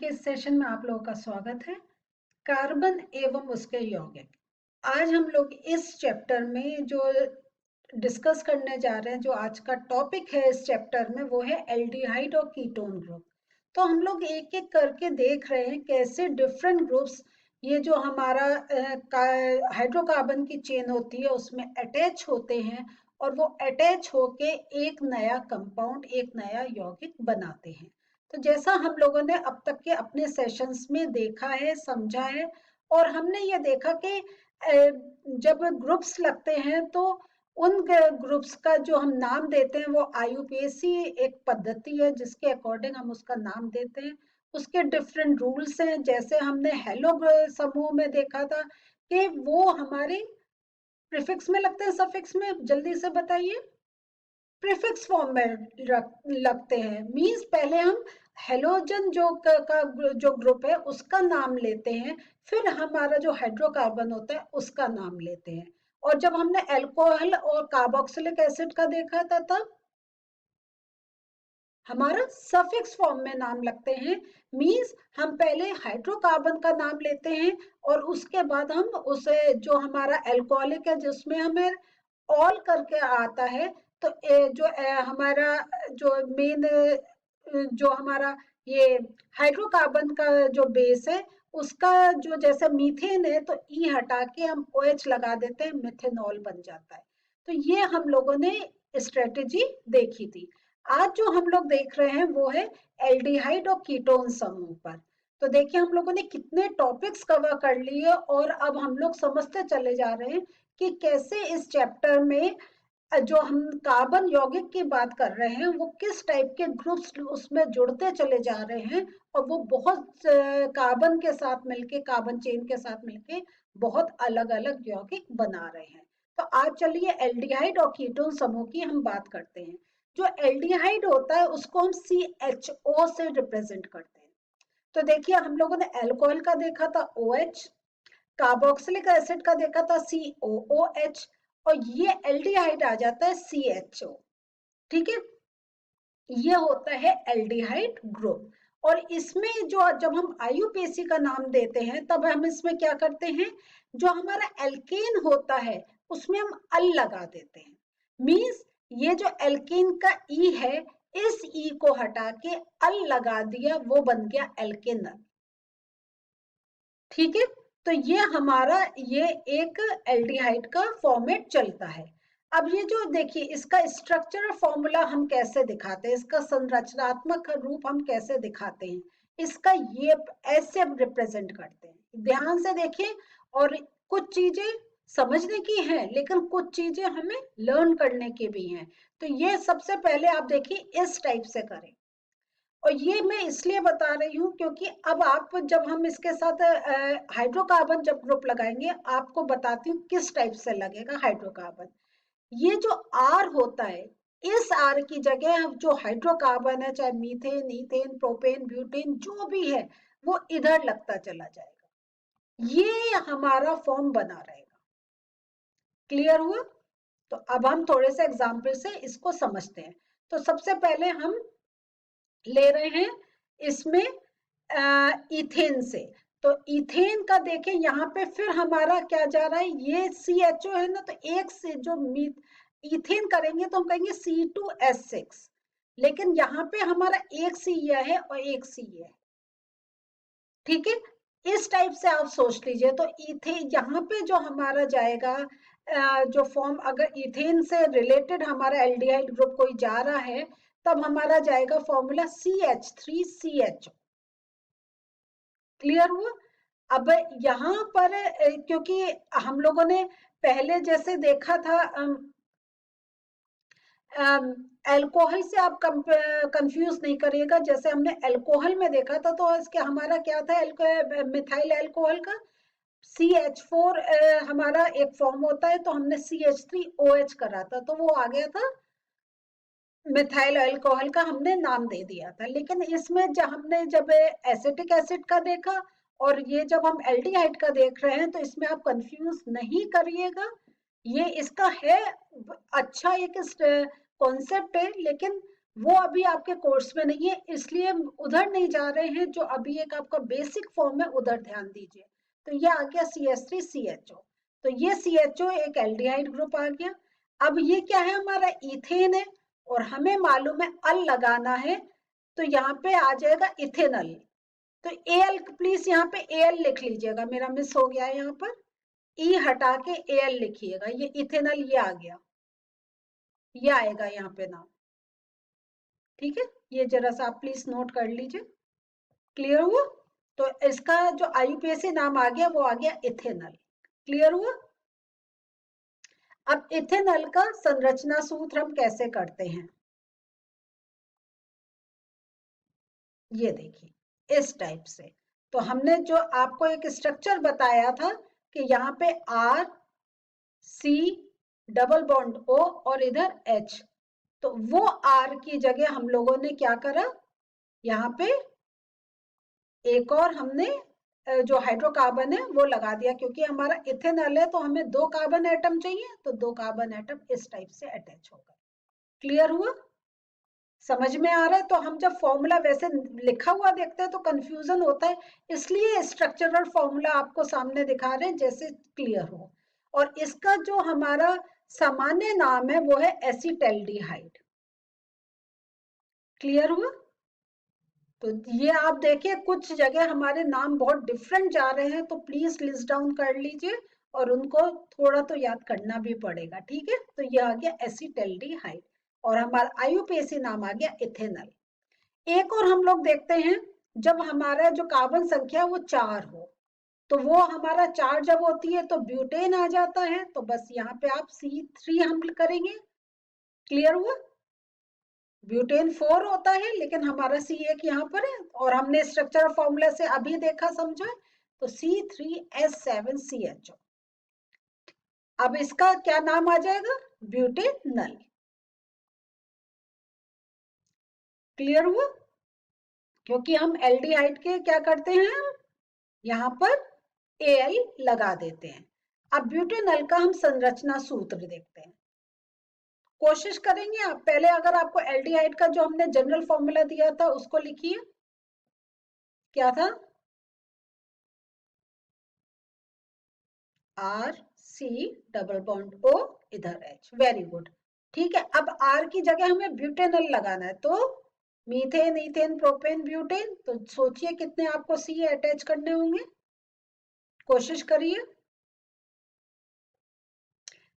के इस सेशन में आप लोगों का स्वागत है। कार्बन एवं उसके यौगिक। आज हम लोग इस चैप्टर में जो डिस्कस करने जा रहे हैं, जो आज का टॉपिक है इस चैप्टर में, वो है एल्डिहाइड और कीटोन ग्रुप। तो हम लोग एक एक करके देख रहे हैं कैसे डिफरेंट ग्रुप्स, ये जो हमारा हाइड्रोकार्बन की चेन होती है उसमें अटैच होते हैं और वो अटैच होके एक नया कंपाउंड, एक नया यौगिक बनाते हैं। तो जैसा हम लोगों ने अब तक के अपने सेशंस में देखा है, समझा है, और हमने ये देखा कि जब ग्रुप्स लगते हैं तो उन ग्रुप्स का जो हम नाम देते हैं वो आईयूपीएसी एक पद्धति है जिसके अकॉर्डिंग हम उसका नाम देते हैं। उसके डिफरेंट रूल्स हैं, जैसे हमने हेलो समूह में देखा था कि वो हमारे प्रीफिक्स में लगते हैं, सफिक्स में, जल्दी से बताइए। प्रीफिक्स फॉर्म में लगते हैं। मींस पहले हम हेलोजन का जो ग्रुप है उसका नाम लेते हैं, फिर हमारा जो हाइड्रोकार्बन होता है उसका नाम लेते हैं। और जब हमने अल्कोहल और कार्बोक्सिलिक एसिड का देखा था तब हमारा सफिक्स फॉर्म में नाम लगते हैं। मींस हम पहले हाइड्रोकार्बन का नाम लेते हैं और उसके बाद हम उसे, जो हमारा अल्कोहलिक है जिसमें हमें ऑल करके आता है, तो हमारा जो मेन, जो हमारा ये हाइड्रोकार्बन का जो बेस है उसका, जो जैसे मीथेन है तो ई हटा के हम OH लगा देते हैं, मिथेनॉल बन जाता है। तो ये हम लोगों ने स्ट्रेटेजी देखी थी। आज जो हम लोग देख रहे हैं वो है एल्डिहाइड और कीटोन समूह पर। तो देखिए हम लोगों ने कितने टॉपिक्स कवर कर लिए और अब हम लोग समझते चले जा रहे हैं कि कैसे इस चैप्टर में जो हम कार्बन यौगिक की बात कर रहे हैं वो किस टाइप के ग्रुप्स उसमें जुड़ते चले जा रहे हैं और वो बहुत कार्बन के साथ मिलके, कार्बन चेन के साथ मिलके बहुत अलग अलग यौगिक बना रहे हैं। तो आज चलिए एल्डिहाइड और कीटोन समूह की हम बात करते हैं। जो एल्डिहाइड होता है उसको हम CHO से रिप्रेजेंट करते हैं। तो देखिए हम लोगों ने अल्कोहल का देखा था OH, कार्बोक्सिलिक एसिड का देखा था COOH, और ये एल्डिहाइड आ जाता है CHO। ठीक है, ये होता है एल्डिहाइड ग्रुप। और इसमें जो जब हम आईयूपीएसी का नाम देते हैं तब हम इसमें क्या करते हैं, जो हमारा एल्केन होता है उसमें हम अल लगा देते हैं। मींस ये जो एल्केन का ई है, इस ई को हटा के अल लगा दिया, वो बन गया एल्केनल। ठीक है, तो ये हमारा ये एक एल्डिहाइड का फॉर्मेट चलता है। अब ये जो देखिए इसका स्ट्रक्चर और फॉर्मूला हम कैसे दिखाते हैं, इसका संरचनात्मक रूप हम कैसे दिखाते हैं, इसका ये ऐसे रिप्रेजेंट करते हैं। ध्यान से देखिए, और कुछ चीजें समझने की है लेकिन कुछ चीजें हमें लर्न करने की भी हैं। तो ये सबसे पहले आप देखिए इस टाइप से करें। और ये मैं इसलिए बता रही हूँ क्योंकि अब आप, जब हम इसके साथ हाइड्रोकार्बन जब ग्रुप लगाएंगे, आपको बताती हूँ किस टाइप से लगेगा हाइड्रोकार्बन। ये जो आर होता है, इस आर की जगह जो हाइड्रोकार्बन है, चाहे मीथेन, ईथेन, प्रोपेन, ब्यूटेन जो भी है, वो इधर लगता चला जाएगा। ये हमारा फॉर्म बना रहेगा। क्लियर हुआ? तो अब हम थोड़े से एग्जाम्पल से इसको समझते हैं। तो सबसे पहले हम ले रहे हैं इसमें इथेन से। तो इथेन का देखें यहाँ पे, फिर हमारा क्या जा रहा है, ये CHO है ना, तो एक से जो इथेन करेंगे तो हम कहेंगे C2H6, लेकिन यहाँ पे हमारा एक C यह है और एक C यह है। ठीक है, इस टाइप से आप सोच लीजिए। तो इथेन यहाँ पे जो हमारा जाएगा, जो फॉर्म, अगर इथेन से रिलेटेड हमारा एल्डिहाइड ग्रुप कोई जा रहा है, तब हमारा जाएगा फॉर्मूला CH3CHO। क्लियर हुआ? अब यहाँ पर क्योंकि हम लोगों ने पहले जैसे देखा था, अल्कोहल से आप कंफ्यूज नहीं करिएगा। जैसे हमने अल्कोहल में देखा था तो इसके हमारा क्या था, मिथाइल अल्कोहल का CH4 हमारा एक फॉर्म होता है, तो हमने CH3OH करा था, तो वो आ गया था मिथाइल अल्कोहल का, हमने नाम दे दिया था। लेकिन इसमें जब एसिटिक एसिड का देखा और ये जब हम एल्डिहाइड का देख रहे हैं, तो इसमें आप कंफ्यूज नहीं करिएगा। ये इसका है अच्छा एक कॉन्सेप्ट है, लेकिन वो अभी आपके कोर्स में नहीं है, इसलिए उधर नहीं जा रहे हैं। जो अभी एक आपका बेसिक फॉर्म है उधर ध्यान दीजिए। तो ये आ गया CH3CHO। तो ये CHO एक एल्डिहाइड ग्रुप आ गया। अब ये क्या है, हमारा इथेन है, और हमें मालूम है अल लगाना है, तो यहाँ पे आ जाएगा इथेनल। तो एल प्लीज यहाँ पे एल लिख लीजिएगा, मेरा मिस हो गया है यहाँ पर। ई हटा के एल लिखिएगा, ये इथेनल ये आ गया, ये आएगा यहाँ पे नाम। ठीक है, ये जरा सा आप प्लीज नोट कर लीजिए। क्लियर हुआ? तो इसका जो आईयूपीएसी नाम आ गया वो आ गया इथेनल। क्लियर हुआ? अब इथेनल का संरचना सूत्र हम कैसे करते हैं, ये देखिए इस टाइप से। तो हमने जो आपको एक स्ट्रक्चर बताया था कि यहाँ पे R C double bond O और इधर H, तो वो R की जगह हम लोगों ने क्या करा, यहाँ पे एक और हमने जो हाइड्रोकार्बन है वो लगा दिया, क्योंकि हमारा इथेनॉल है तो हमें 2 कार्बन एटम चाहिए, तो 2 कार्बन एटम इस टाइप से अटैच हो गए। क्लियर हुआ? समझ में आ रहा है? तो हम जब फॉर्मूला वैसे लिखा हुआ देखते हैं तो कंफ्यूजन होता है, इसलिए स्ट्रक्चरल फॉर्मूला आपको सामने दिखा रहे हैं जैसे क्लियर हो। और इसका जो हमारा सामान्य नाम है वो है एसीटल्डिहाइड। क्लियर हुआ? तो ये आप देखिए कुछ जगह हमारे नाम बहुत डिफरेंट जा रहे हैं, तो प्लीज लिस्ट डाउन कर लीजिए, और उनको थोड़ा तो याद करना भी पड़ेगा। ठीक है, तो ये आ गया एसीटल्डिहाइड, और हमारा आईयूपीएसी नाम आ गया इथेनॉल। एक और हम लोग देखते हैं, जब हमारा जो कार्बन संख्या वो 4 हो, तो वो हमारा 4 जब होती है तो ब्यूटेन आ जाता है, तो बस यहाँ पे आप C3 हम करेंगे। क्लियर हुआ? ब्यूटेन 4 होता है, लेकिन हमारा C1 यहाँ पर है, और हमने स्ट्रक्चर फॉर्मूला से अभी देखा समझा, तो C3H7CHO। अब इसका क्या नाम आ जाएगा, ब्यूटेनल। क्लियर हुआ? क्योंकि हम एल्डिहाइड के क्या करते हैं, यहाँ पर Al लगा देते हैं। अब ब्यूटेनल का हम संरचना सूत्र देखते हैं। कोशिश करेंगे आप पहले, अगर आपको एल्डिहाइड का जो हमने जनरल फॉर्मूला दिया था उसको लिखिए। क्या था, R C double bond O इधर H। Very good. ठीक है, अब R की जगह हमें ब्यूटेनल लगाना है, तो मीथेन इथेन प्रोपेन ब्यूटेन, तो सोचिए कितने आपको C अटैच करने होंगे, कोशिश करिए।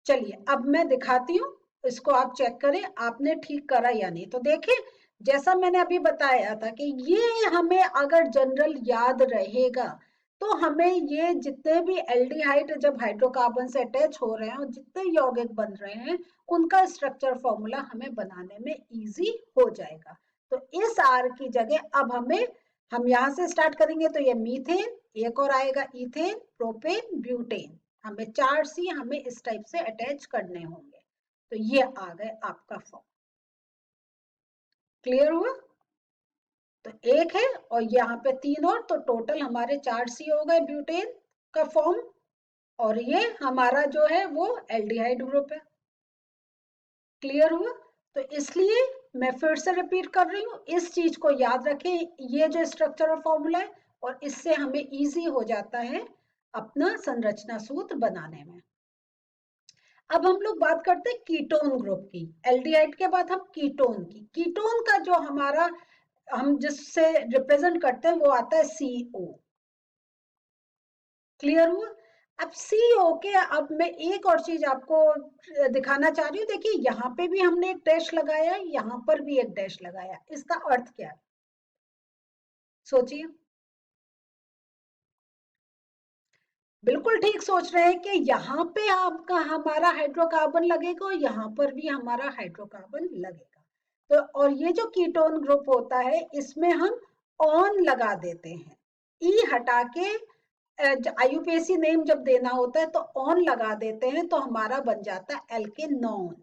चलिए अब मैं दिखाती हूँ, इसको आप चेक करें आपने ठीक करा या नहीं। तो देखिए जैसा मैंने अभी बताया था कि ये हमें अगर जनरल याद रहेगा, तो हमें ये जितने भी एल्डिहाइड जब हाइड्रोकार्बन से अटैच हो रहे हैं और जितने यौगिक बन रहे हैं, उनका स्ट्रक्चर फॉर्मूला हमें बनाने में इजी हो जाएगा। तो इस आर की जगह अब हम यहाँ से स्टार्ट करेंगे, तो ये मीथेन, एक और आएगा इथेन प्रोपेन ब्यूटेन, हमें 4 C हमें इस टाइप से अटैच करने होंगे। तो ये आ गए आपका फॉर्म। क्लियर हुआ? तो एक है और यहाँ पे 3 और, तो टोटल हमारे 4 C हो गए ब्यूटेन का फॉर्म, और ये हमारा जो है वो एल्डिहाइड ग्रुप है। क्लियर हुआ? तो इसलिए मैं फिर से रिपीट कर रही हूँ, इस चीज को याद रखें, ये जो स्ट्रक्चरल फॉर्मूला है, और इससे हमें इजी हो जाता है अपना संरचना सूत्र बनाने में। अब हम लोग बात करते हैं कीटोन ग्रुप की। एल्डिहाइड के बाद हम कीटोन की, कीटोन का जो हमारा हम जिससे रिप्रेजेंट करते हैं वो आता है CO। क्लियर हुआ? अब CO के, अब मैं एक और चीज आपको दिखाना चाह रही हूँ। देखिए यहाँ पे भी हमने एक डैश लगाया, यहाँ पर भी एक डैश लगाया, इसका अर्थ क्या है सोचिए। बिल्कुल ठीक सोच रहे हैं कि यहाँ पे आपका हमारा हाइड्रोकार्बन लगेगा और यहाँ पर भी हमारा हाइड्रोकार्बन लगेगा। तो और ये जो कीटोन ग्रुप होता है इसमें हम ऑन लगा देते हैं, ई हटा के आईयूपीएसी नेम जब देना होता है तो ऑन लगा देते हैं, तो हमारा बन जाता है एल्केनॉन।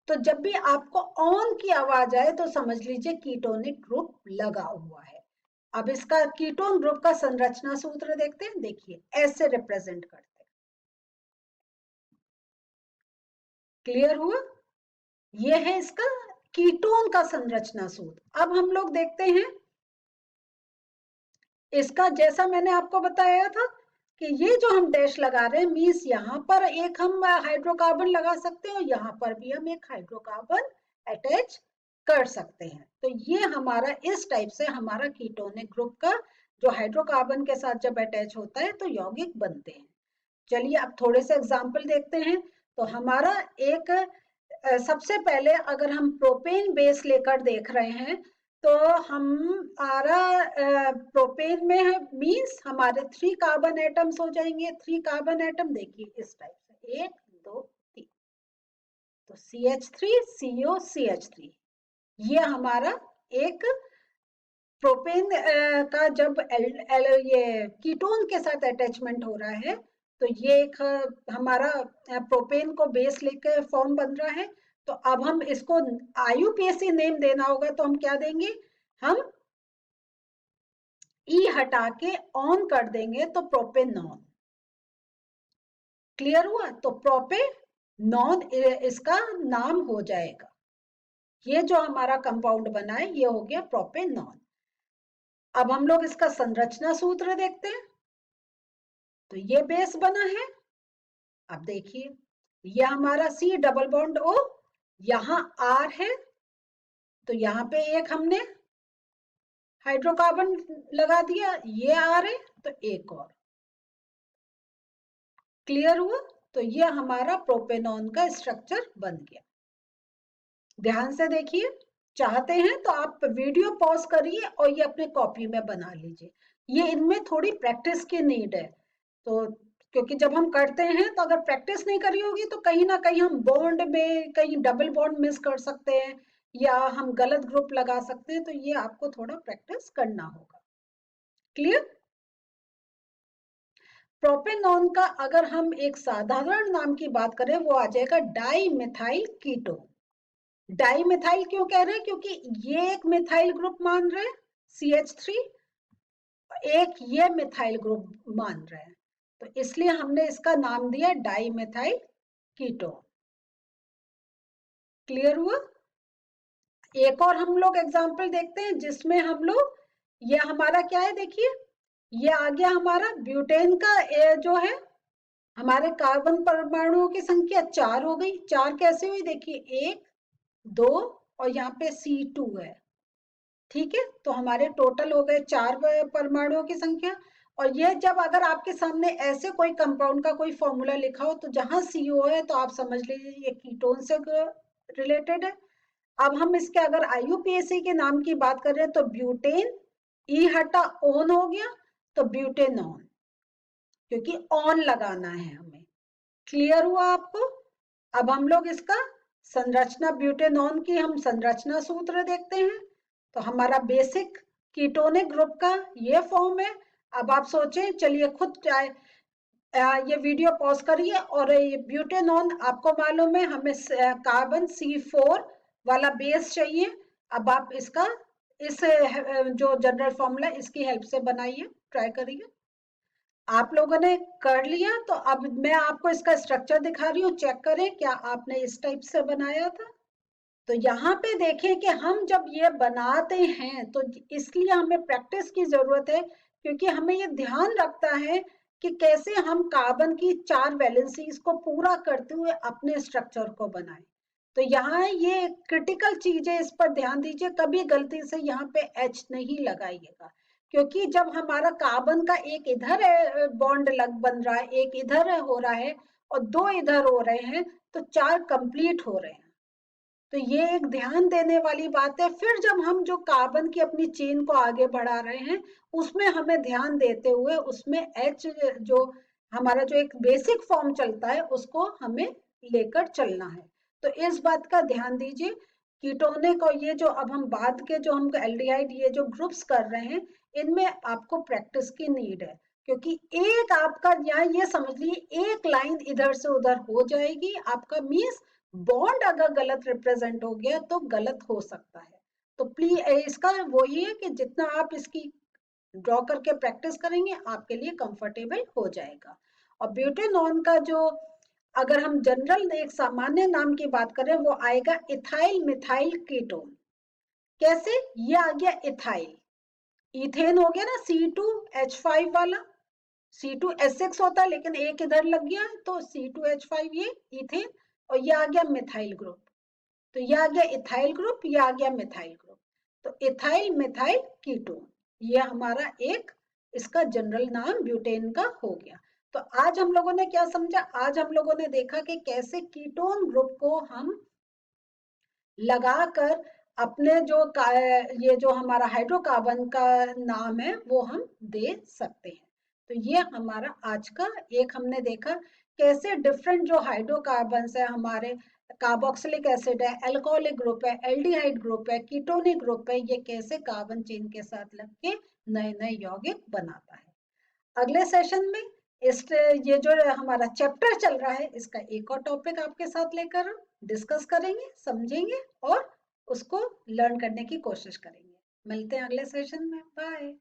तो जब भी आपको ऑन की आवाज आए तो समझ लीजिए कीटोनिक ग्रुप लगा हुआ है। अब इसका कीटोन ग्रुप का संरचना सूत्र देखते हैं, देखिए ऐसे रिप्रेजेंट करते हैं। क्लियर हुआ? ये है इसका कीटोन का संरचना सूत्र। अब हम लोग देखते हैं इसका, जैसा मैंने आपको बताया था कि ये जो हम डैश लगा रहे हैं मीन्स यहाँ पर एक हम हाइड्रोकार्बन लगा सकते हैं और यहाँ पर भी हम एक हाइड्रोकार्बन अटैच कर सकते हैं। तो ये हमारा इस टाइप से हमारा कीटोनिक ग्रुप का जो हाइड्रोकार्बन के साथ जब अटैच होता है तो यौगिक बनते हैं। चलिए अब थोड़े से एग्जाम्पल देखते हैं। तो हमारा एक सबसे पहले अगर हम प्रोपेन बेस लेकर देख रहे हैं तो हमारा प्रोपेन में है मीन्स हमारे 3 कार्बन एटम्स हो जाएंगे। 3 कार्बन एटम देखिए इस टाइप से 1 2 3, तो CH3 CO CH3 ये हमारा एक प्रोपेन का जब ये कीटोन के साथ अटैचमेंट हो रहा है तो ये एक हमारा प्रोपेन को बेस लेकर फॉर्म बन रहा है। तो अब हम इसको IUPAC नेम देना होगा तो हम क्या देंगे, हम ई हटा के ऑन कर देंगे तो प्रोपेनॉन। क्लियर हुआ? तो प्रोपेनॉन इसका नाम हो जाएगा। ये जो हमारा कंपाउंड बना है ये हो गया प्रोपेनॉन। अब हम लोग इसका संरचना सूत्र देखते हैं। तो ये बेस बना है। अब देखिए ये हमारा C डबल बॉन्ड O, यहाँ R है तो यहाँ पे एक हमने हाइड्रोकार्बन लगा दिया, ये R है तो एक और। क्लियर हुआ? तो ये हमारा प्रोपेनॉन का स्ट्रक्चर बन गया। ध्यान से देखिए, चाहते हैं तो आप वीडियो पॉज करिए और ये अपने कॉपी में बना लीजिए। ये इनमें थोड़ी प्रैक्टिस की नीड है। तो क्योंकि जब हम करते हैं तो अगर प्रैक्टिस नहीं करी होगी तो कहीं ना कहीं हम बॉन्ड में कहीं डबल बॉन्ड मिस कर सकते हैं या हम गलत ग्रुप लगा सकते हैं। तो ये आपको थोड़ा प्रैक्टिस करना होगा। क्लियर? प्रोपेनॉन का अगर हम एक साधारण नाम की बात करें वो आ जाएगा di methyl ketone. Di methyl क्यों कह रहे हैं? क्योंकि ये एक मिथाइल ग्रुप मान रहे हैं CH3, एक ये मिथाइल ग्रुप मान रहे हैं तो इसलिए हमने इसका नाम दिया डाई मिथाइल कीटोन। क्लियर हुआ? एक और हम लोग एग्जांपल देखते हैं जिसमें हम लोग, ये हमारा क्या है देखिए, ये आ गया हमारा ब्यूटेन का जो है हमारे कार्बन परमाणुओं की संख्या 4 हो गई। 4 कैसे हुई देखिए 1 2 और यहाँ पे C2 है। ठीक है, तो हमारे टोटल हो गए 4 परमाणुओं की संख्या। और ये जब अगर आपके सामने ऐसे कोई कंपाउंड का कोई फॉर्मूला लिखा हो तो जहां CO है तो आप समझ लीजिए ये कीटोन से रिलेटेड है। अब हम इसके अगर IUPAC के नाम की बात कर रहे हैं तो ब्यूटेन, ई हटा ऑन हो गया तो ब्यूटेनॉन, क्योंकि ऑन लगाना है हमें। क्लियर हुआ आपको? अब हम लोग इसका संरचना ब्यूटेनॉन की हम संरचना सूत्र देखते हैं। तो हमारा बेसिक कीटोनिक ग्रुप का ये फॉर्म है। अब आप सोचें, चलिए खुद ये वीडियो पॉज करिए और ये ब्यूटेनॉन आपको मालूम है हमें कार्बन C4 वाला बेस चाहिए। अब आप इसका इस जो जनरल फॉर्मूला इसकी हेल्प से बनाइए, ट्राई करिए। आप लोगों ने कर लिया तो अब मैं आपको इसका स्ट्रक्चर दिखा रही हूँ, चेक करें क्या आपने इस टाइप से बनाया था। तो यहाँ पे देखें कि हम जब ये बनाते हैं तो इसलिए हमें प्रैक्टिस की जरूरत है, क्योंकि हमें ये ध्यान रखता है कि कैसे हम कार्बन की 4 वैलेंसीज को पूरा करते हुए अपने स्ट्रक्चर को बनाएं। तो यहाँ ये क्रिटिकल चीज है, इस पर ध्यान दीजिए, कभी गलती से यहाँ पे H नहीं लगाइएगा, क्योंकि जब हमारा कार्बन का एक इधर बॉन्ड लग बन रहा है, एक इधर हो रहा है और 2 इधर हो रहे हैं तो 4 कंप्लीट हो रहे हैं। तो ये एक ध्यान देने वाली बात है। फिर जब हम जो कार्बन की अपनी चेन को आगे बढ़ा रहे हैं उसमें हमें ध्यान देते हुए उसमें H जो हमारा जो एक बेसिक फॉर्म चलता है उसको हमें लेकर चलना है। तो इस बात का ध्यान दीजिए। कीटोनिक और ये जो अब हम बाद के जो हम एल्डिहाइड ये जो ग्रुप्स कर रहे हैं इनमें आपको प्रैक्टिस की नीड है, क्योंकि एक आपका यहाँ ये समझ लीजिए एक लाइन इधर से उधर हो जाएगी आपका, मीन्स बॉन्ड अगर गलत रिप्रेजेंट हो गया तो गलत हो सकता है। तो प्लीज इसका वही है कि जितना आप इसकी ड्रॉ करके प्रैक्टिस करेंगे आपके लिए कंफर्टेबल हो जाएगा। और ब्यूटेनॉन का जो अगर हम जनरल एक सामान्य नाम की बात करें वो आएगा इथाइल मिथाइल कीटोन। कैसे? ये आ गया इथाइल, इथेन हो गया ना C2H5 वाला, C2H6 होता है लेकिन एक इधर लग गया तो C2H5 ये इथेन, और ये आ गया मिथाइल ग्रुप। तो ये आ गया इथाइल ग्रुप, ये आ गया मिथाइल ग्रुप। तो इथाइल मिथाइल कीटोन ये हमारा एक इसका जनरल नाम ब्यूटेन का हो गया। तो आज हम लोगों ने क्या समझा? आज हम लोगों ने देखा कि कैसे कीटोन ग्रुप को हम लगाकर अपने जो ये जो हमारा हाइड्रोकार्बन का नाम है वो हम दे सकते हैं। तो ये हमारा आज का एक हमने देखा कैसे डिफरेंट जो हाइड्रोकार्बन है हमारे, कार्बोक्सिलिक एसिड है, अल्कोहलिक ग्रुप है, एल्डिहाइड ग्रुप है, कीटोनिक ग्रुप है, ये कैसे कार्बन चेन के साथ लग के नए नए यौगिक बनाता है। अगले सेशन में इस ये जो हमारा चैप्टर चल रहा है इसका एक और टॉपिक आपके साथ लेकर डिस्कस करेंगे, समझेंगे और उसको लर्न करने की कोशिश करेंगे। मिलते हैं अगले सेशन में। बाय।